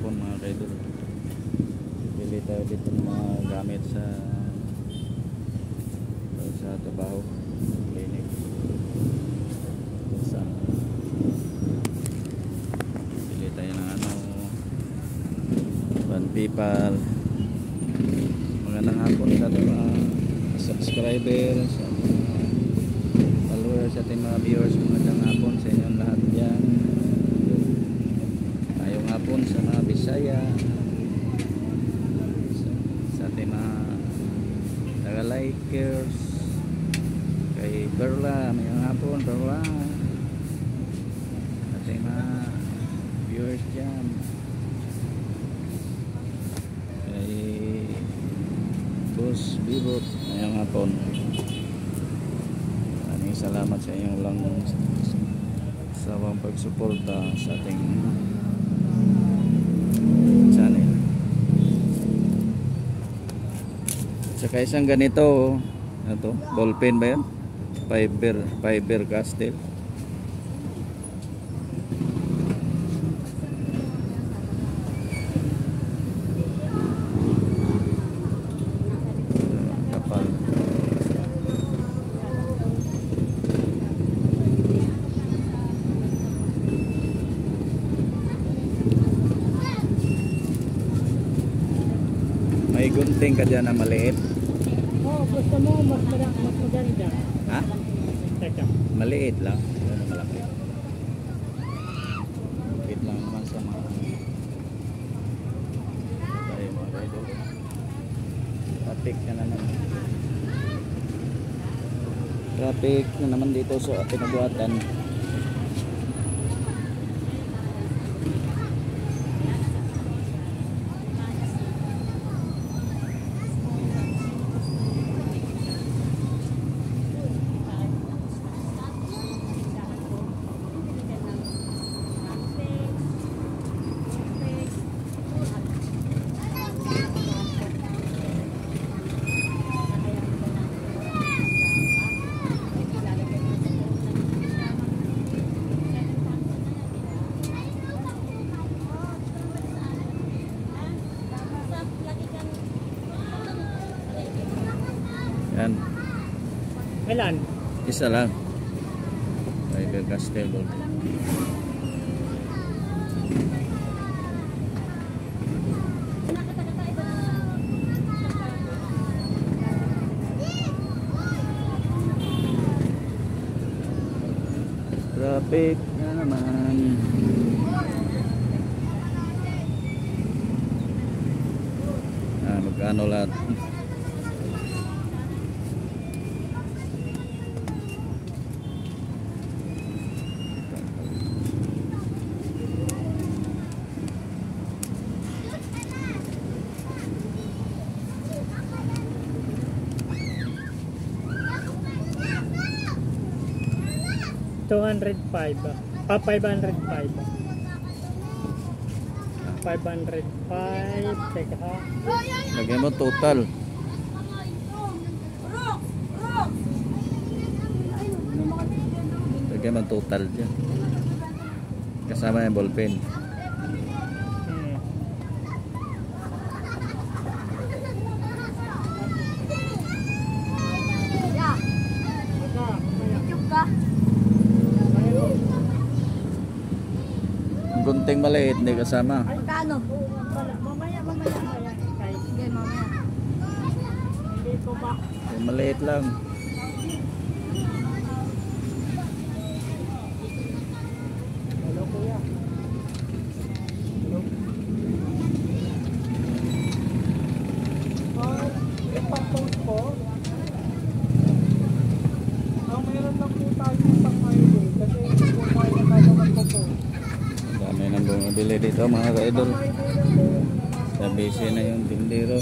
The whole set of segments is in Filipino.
hapon mga kaidol. Pili tayo dito ng mga gamit sa trabaho, clinic. Pili tayo ng ano, panpipal. Magandang hapon sa ating mga subscribers, sa mga followers, sa ating mga viewers. Magandang hapon sa inyong lahat dyan. Ngayong hapon sa mga Bisaya, sa ating mga taga-likers, kay Perla, ngayong hapon Perla, sa ating mga viewers dyan, kay Boss Bibot, ngayong hapon. Maraming salamat sa inyong lang sawang pagsuporta sa ating channel. Saka isang ganito, ito, ballpen ba yan? Fiber Castell. Kapal. May gunting ka dyan na maliit. Oh, gusto mo mas maganda. Ha? Teka. Maliit lang. Ano malaki? Maliit lang naman sa mga tayo mga idol. Traffic na naman. Traffic na naman dito sa pinabuhatan. Yan. Ilan? Isa lang. Fiber Castell. Traffic na naman. Magkano lahat? $205. 505. 505. Teka ha. Lagyan mo total. Lagyan mo total dyan. Kasama yung ballpen. Gunting maliit, hindi kasama. Ay, kano? Mamaya. Sige, mamaya. Hindi ko ba? Maliit lang. Hello, kuya. Hello. Ipang-post po. Mayroon lang po tayo ng pang-highway. Kasi kung may natatanong po po. Dami nang bumibili dito mga ka-idol. Busy na yung tindero.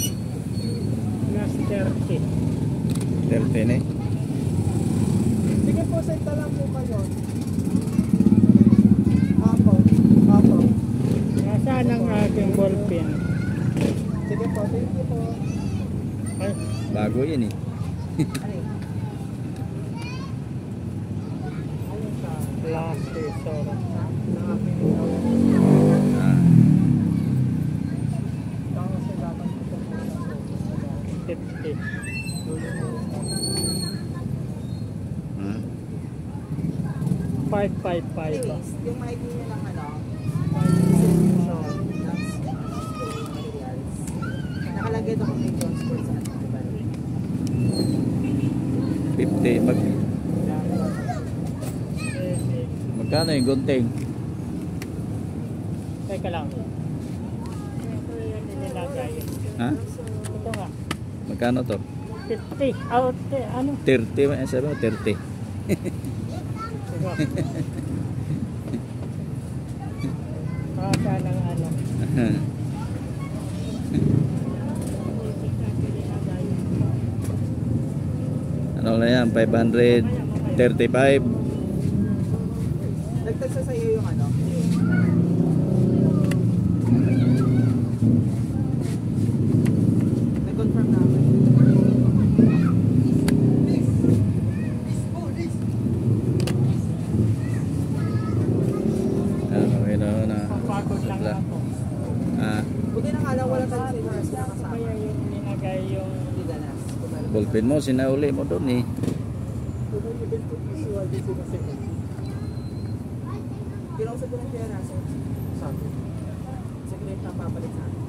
Last 30. 30 na eh. Sige po, set na lang po kayo. Apo. Nasaan ang aking ballpen? Sige po, thank you po. Ay. Bago yun eh. Last resort. Ah. 555. Anyways, yung ID nyo ng ano, nakalagay doon kung may John Sports sa ano, diba? 50. Magkano yung gunting? Teka lang. Ito yung nilalagay. Ha? Ito nga. Magkano to? 50. Out, ano? 30. Sabi mo 30. Siguro. Kaka ng ano. Ano na yan? 535. Nagtagsa sa iyo yung ano? Nag-confirm namin. Okay na. Papagod lang ako. Buti na nga lang wala tayo sa inyo na kasama. Kaya yung ninagay yung... Liganas. Ballpen mo, sinauli mo doon eh. Kinausap ko ng kaya nasa sabi. Secret na papalit sa akin.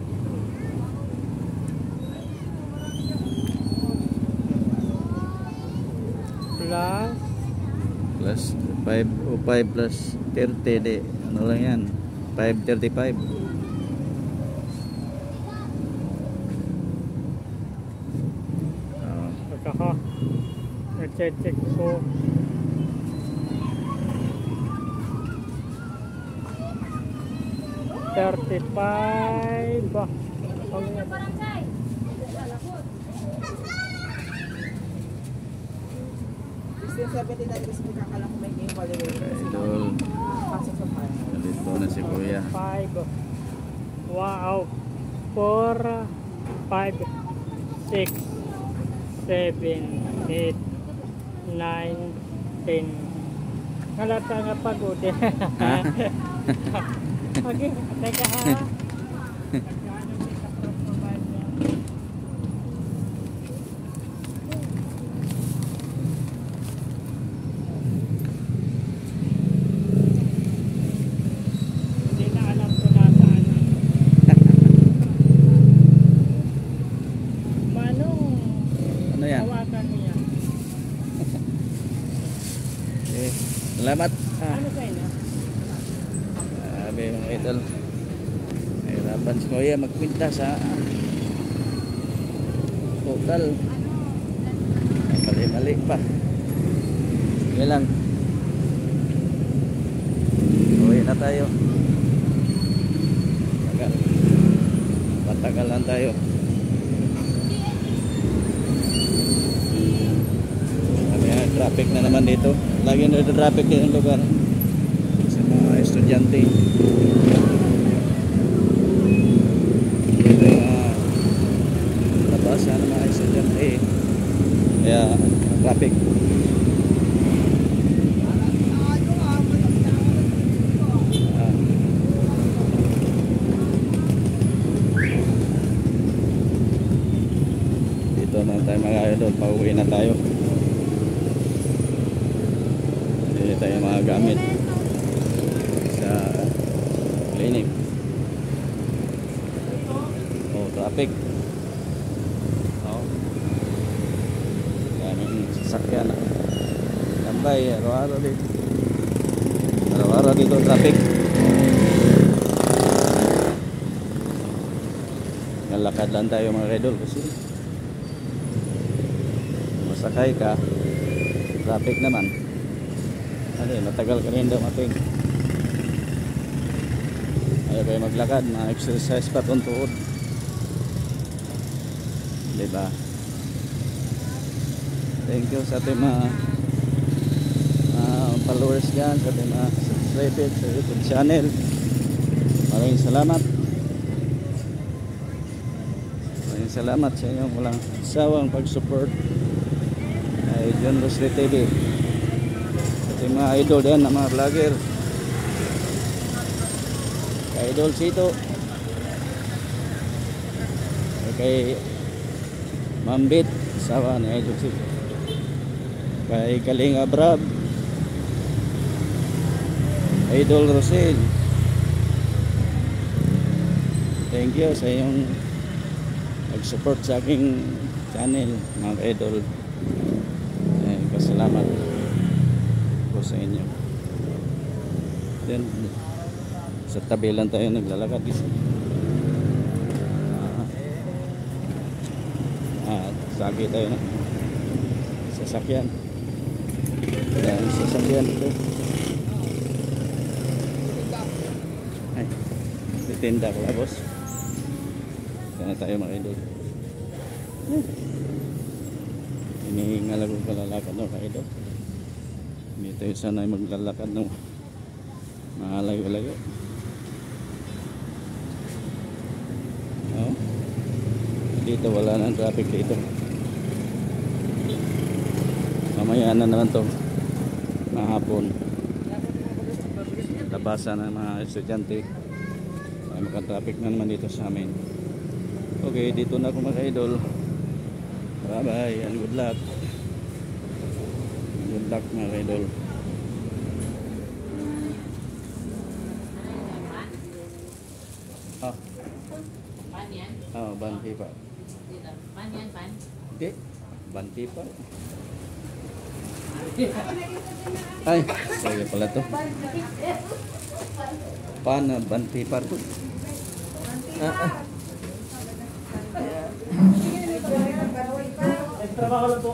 Plus. Plus 5 o 5 plus 30 di. Ano lang yan? 535. Pagkaka. Nag-check ko. $35. Still 70 na kasi magkakalang kung may game follower. Idol. Pasok sa fire. Nalito na si Kuya. 5. Wow. 4, 5, 6, 7, 8, 9, 10. Halata nga pagod eh. Okay, teka ha. Hindi na alam ko nasaan. Manong Ano yan? hawakan niya. Eh, salamat. Ano sa inyo? Sabi mga idol. Nahirapan si Kuya magpinta sa total. Mali-mali pa. Sige lang. Uwi na tayo. Matagal lang tayo. Traffic na naman dito. Lagi na traffic din ang lugar sa mga estudyante. Dito labasan ng mga estudyante. Kaya traffic. Dito na tayo mga idol. Pauwi na tayo. Tayo mga gamit sa clinic. Traffic. Daming sasakyan. Tambay, araw-araw dito. Araw-araw dito traffic. Nalakad lang tayo mga idol kasi masakay ka, traffic naman. Matagal ka rin daw mating. Ayaw kayo maglakad, ma-exercise pa tuntuod. Diba? Thank you sa ating mga followers dyan, sa ating mga subscribers sa YouTube channel. Maraming salamat. Maraming salamat sa inyong walang sawang pag-support kay John Rosely TV. Yung mga idol yan, mga vlogger, kay Idol Sito, kay Mambit, sawa ni Idol Sito, kay Kalinga Brab, Idol Rosel. Thank you sa iyong nag-support sa aking channel, mga idol. Pasalamat po sa inyo. Then, sa tabi lang tayo naglalakad. Sagi tayo ng sasakyan. Yan, sasakyan ito. Ay, titinda ko boss. Sana tayo mga idol. Hinihingal ako kalalakad ng mga idol. Hindi tayo sana maglalakad ng mga layo-layo. Dito wala nang traffic dito. Mamaya na naman to, mahapon. Tabasan ng mga estudyante. Ay maka-traffic na naman dito sa amin. Okay, dito na ako mga idol. Bye bye and good luck. Good luck mga idol. Ban pipa. Pan yan, pan. Hindi, ban pipa. Ay, saya pala to. Pan, ban pipa to. Trabaho lang po.